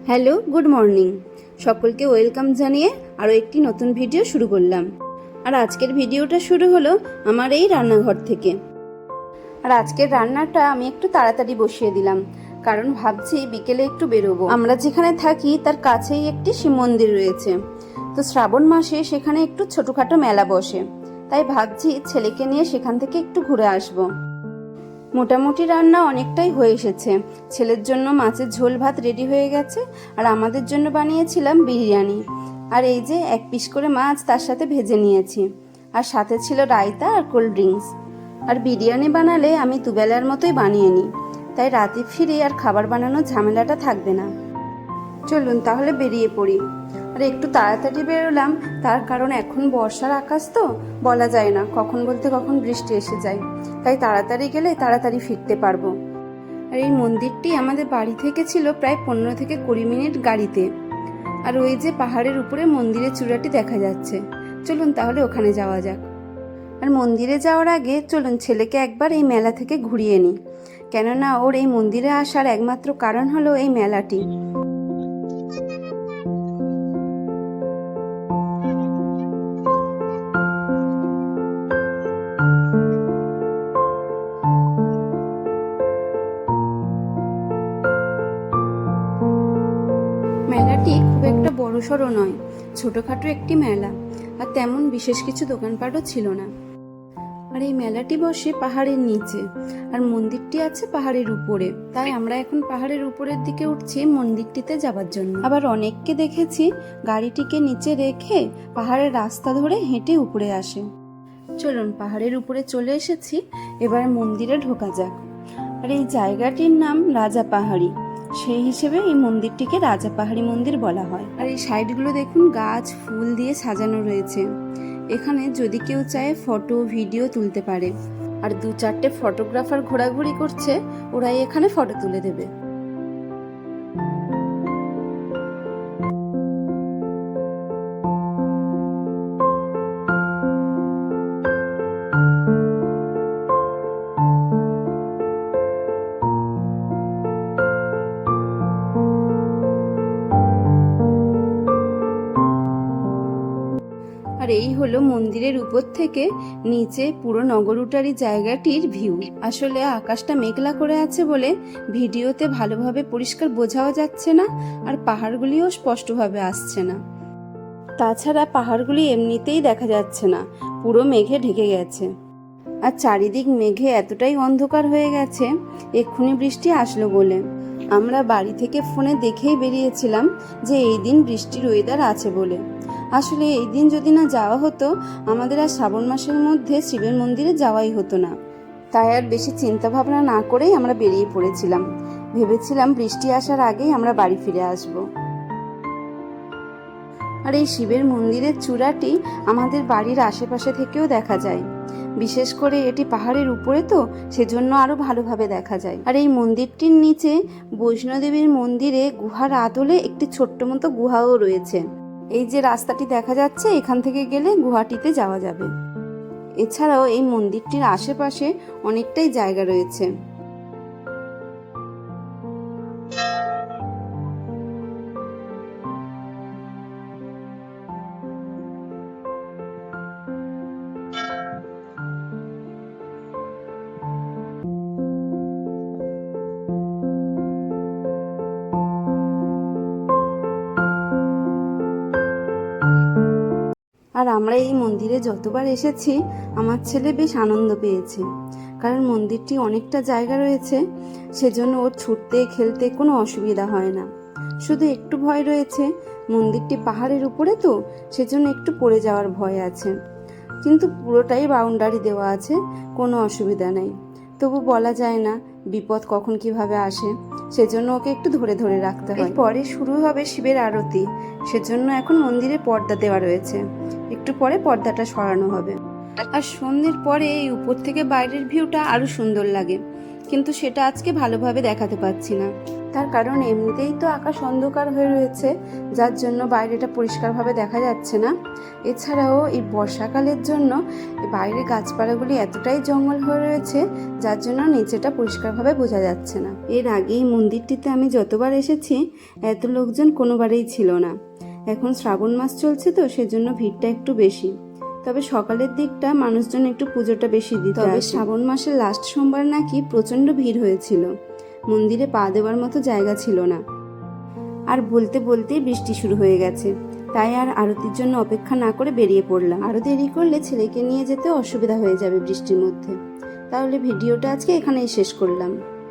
Hello, good morning. সকলকে welcome জানিয়ে আরও একটি নতুন ভিডিও শুরু করলাম। আর আজকের ভিডিওটা শুরু হলো আমার এই রান্নাঘর থেকে। আর আজকের রান্নাটা আমি একটু তাড়াতাড়ি বসিয়ে দিলাম, কারণ ভাবছি বিকেলে একটু বেরোবো। আমরা যেখানে থাকি তার কাছেই একটি শিব মন্দির রয়েছে, তো শ্রাবণ মাসে সেখানে একটু ছোটোখাটো মেলা বসে, তাই ভাবছি ছেলেকে নিয়ে সেখান থেকে একটু ঘুরে আসবো। মোটামুটি রান্না অনেকটাই হয়ে এসেছে। ছেলের জন্য মাছের ঝোল ভাত রেডি হয়ে গেছে, আর আমাদের জন্য বানিয়েছিলাম বিরিয়ানি। আর এই যে এক পিস করে মাছ তার সাথে ভেজে নিয়েছি, আর সাথে ছিল রায়তা আর কোল্ড ড্রিঙ্কস। আর বিরিয়ানি বানালে আমি দুবেলার মতোই বানিয়ে নিই, তাই রাতে ফিরে আর খাবার বানানোর ঝামেলাটা থাকবে না। চলুন তাহলে বেরিয়ে পড়ি। আর একটু তাড়াতাড়ি বেরোলাম, তার কারণ এখন বর্ষার আকাশ তো বলা যায় না কখন বলতে কখন বৃষ্টি এসে যায়, তাই তাড়াতাড়ি গেলে তাড়াতাড়ি ফিরতে পারবো। আর এই মন্দিরটি আমাদের বাড়ি থেকে ছিল প্রায় 15 থেকে 20 মিনিট গাড়িতে। আর ওই যে পাহাড়ের উপরে মন্দিরের চূড়াটি দেখা যাচ্ছে, চলুন তাহলে ওখানে যাওয়া যাক। আর মন্দিরে যাওয়ার আগে চলুন ছেলেকে একবার এই মেলা থেকে ঘুরিয়ে নিই, কেননা ওর এই মন্দিরে আসার একমাত্র কারণ হলো এই মেলাটি। মেলাটি খুব একটা বড়সড় নয়, ছোটোখাটো একটি মেলা, আর তেমন বিশেষ কিছু দোকানপাটও ছিল না। আর এই মেলাটি বসে পাহাড়ের নিচে, আর মন্দিরটি আছে পাহাড়ের উপরে, তাই আমরা এখন পাহাড়ের উপরের দিকে উঠছি মন্দিরটিতে যাবার জন্য। আবার অনেককে দেখেছি গাড়িটিকে নিচে রেখে পাহাড়ের রাস্তা ধরে হেঁটে উপরে আসে। চলুন পাহাড়ের উপরে চলে এসেছি, এবার মন্দিরে ঢোকা যাক। আর এই জায়গাটির নাম রাজা পাহাড়ি, সেই হিসেবে এই মন্দিরটিকে রাজা পাহাড়ি মন্দির বলা হয়। আর এই সাইডগুলো দেখুন গাছ ফুল দিয়ে সাজানো রয়েছে। এখানে যদি কেউ চায় ফটো ভিডিও তুলতে পারে, আর 2-4টে ফটোগ্রাফার ঘোরাঘুরি করছে, ওরাই এখানে ফটো তুলে দেবে। আর এই হলো মন্দিরের উপর থেকে নিচে পুরো নগরুটারি জায়গাটির ভিউ। আসলে আকাশটা মেঘলা করে আছে বলে ভিডিওতে ভালোভাবে পরিষ্কার বোঝাও যাচ্ছে না, আর পাহাড়গুলিও স্পষ্টভাবে আসছে না। তাছাড়া পাহাড়গুলি এমনিতেই দেখা যাচ্ছে না, পুরো মেঘে ঢেকে গেছে। আর চারিদিক মেঘে এতটাই অন্ধকার হয়ে গেছে, এক্ষুনি বৃষ্টি আসলো বলে। আমরা বাড়ি থেকে ফোনে দেখেই বেরিয়েছিলাম যে এই দিন বৃষ্টির ওয়েদার আছে বলে। আসলে এই দিন যদি না যাওয়া হতো, আমাদের আর শ্রাবণ মাসের মধ্যে শিবের মন্দিরে যাওয়াই হতো না। তাই আর বেশি চিন্তা ভাবনা না করেই আমরা বেরিয়ে পড়েছিলাম। ভেবেছিলাম বৃষ্টি আসার আগেই আমরা বাড়ি ফিরে আসব। আর এই শিবের মন্দিরের চূড়াটি আমাদের বাড়ির আশেপাশে থেকেও দেখা যায়। বিশেষ করে এটি পাহাড়ের উপরে তো, সেজন্য আরো ভালোভাবে দেখা যায়। আর এই মন্দিরটির নিচে বৈষ্ণোদেবীর মন্দিরে গুহার আদলে একটি ছোট্ট মতো গুহাও রয়েছে। এই যে রাস্তাটি দেখা যাচ্ছে, এখান থেকে গেলে গুহাটিতে যাওয়া যাবে। এছাড়াও এই মন্দিরটির আশেপাশে অনেকটাই জায়গা রয়েছে। আর আমরা এই মন্দিরে যতবার এসেছি আমার ছেলে বেশ আনন্দ পেয়েছে, কারণ মন্দিরটি অনেকটা জায়গা রয়েছে, সেজন্য ওর ছুটতে খেলতে কোনো অসুবিধা হয় না। শুধু একটু ভয় রয়েছে, মন্দিরটি পাহাড়ের উপরে তো, সেজন্য একটু পড়ে যাওয়ার ভয় আছে, কিন্তু পুরোটাই বাউন্ডারি দেওয়া আছে, কোনো অসুবিধা নেই। তবু বলা যায় না বিপদ কখন কিভাবে আসে, সেজন্য ওকে একটু ধরে ধরে রাখতে হয়। পরে শুরু হবে শিবের আরতি, সেজন্য এখন মন্দিরে পর্দা দেওয়া রয়েছে, একটু পরে পর্দাটা সরানো হবে। আর সন্ধ্যের পরে এই উপর থেকে বাইরের ভিউটা আরো সুন্দর লাগে, কিন্তু সেটা আজকে ভালোভাবে দেখাতে পারছি না। তার কারণ এমনিতেই তো আকাশ অন্ধকার হয়ে রয়েছে, যার জন্য বাইরেটা পরিষ্কারভাবে দেখা যাচ্ছে না। এছাড়াও এই বর্ষাকালের জন্য বাইরে গাছপালাগুলি এতটাই জঙ্গল হয়ে রয়েছে, যার জন্য নিচেটা পরিষ্কারভাবে বোঝা যাচ্ছে না। এর আগে এই মন্দিরটিতে আমি যতবার এসেছি এত লোকজন কোনোবারেই ছিল না। এখন শ্রাবণ মাস চলছে তো সেজন্য ভিড়টা একটু বেশি। তবে সকালের দিকটা মানুষজন একটু পুজোটা বেশি দিত। তবে শ্রাবণ মাসের লাস্ট সোমবার নাকি প্রচণ্ড ভিড় হয়েছিল, মন্দিরে পা দেওয়ার মতো জায়গা ছিল না। আর বলতে বলতেই বৃষ্টি শুরু হয়ে গেছে, তাই আর আরতির জন্য অপেক্ষা না করে বেরিয়ে পড়লাম। আরও দেরি করলে ছেলেকে নিয়ে যেতে অসুবিধা হয়ে যাবে বৃষ্টির মধ্যে। তাহলে ভিডিওটা আজকে এখানেই শেষ করলাম।